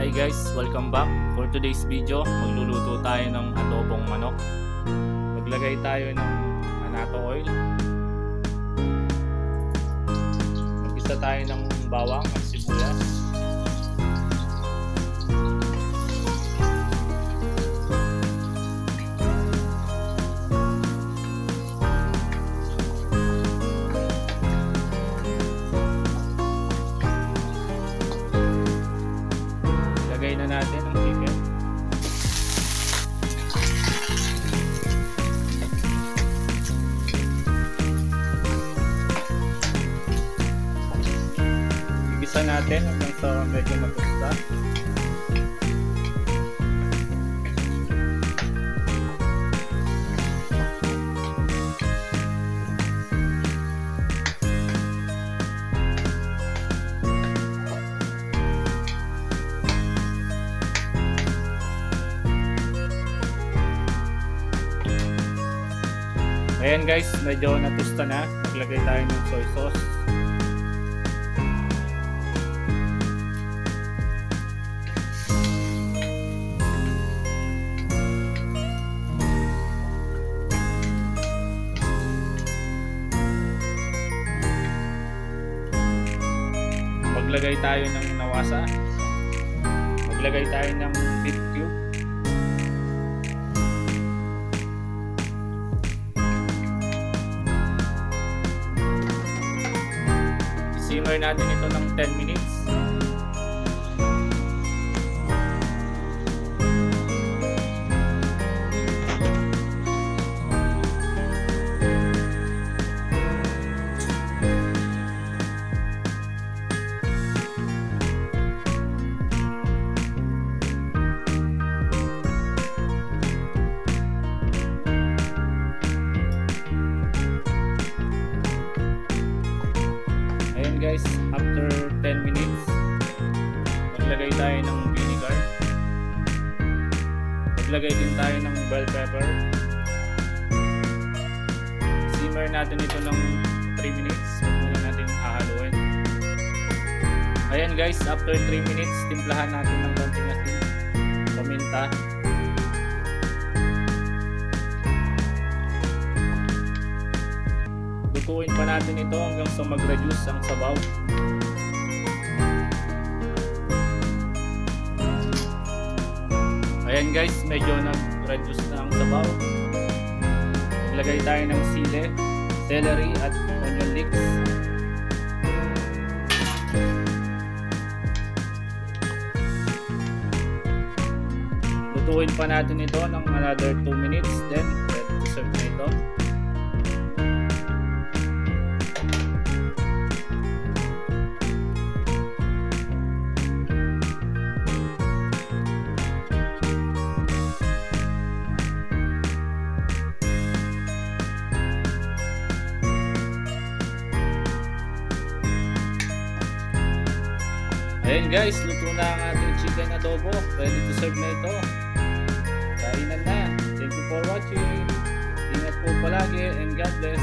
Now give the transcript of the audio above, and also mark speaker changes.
Speaker 1: Hi guys, welcome back. For today's video, magluluto tayo ng adobong manok. Maglagay tayo ng annatto oil. Mag-isa tayo ng bawang at sibuyas. Lagay na natin ang chicken. Igisa natin hanggang sa medyo matusta. Ayan guys, medyo natusta na. Maglagay tayo ng soy sauce. Maglagay tayo ng nawasa. Maglagay tayo ng beef cube. Simmer natin ito ng 10 minutes. Guys, after 10 minutes, maglagay tayo ng vinegar. Maglagay din tayo ng bell pepper. Simmer natin ito ng 3 minutes. Huwag muna natin hahaluin. Ayan guys, after 3 minutes, timplahan natin ng konting asin, paminta. Lutuin pa natin ito hanggang sa mag-reduce ang sabaw. Ayan guys, medyo nag-reduce na ang sabaw. Maglagay tayo ng sili, celery at onion leeks. Lutuin pa natin ito ng another 2 minutes, then ready to serve na ito. Ayan guys, luto na ang ating chicken adobo. Ready to serve na ito. Kainan na. Thank you for watching. Ingat po palagi and God bless.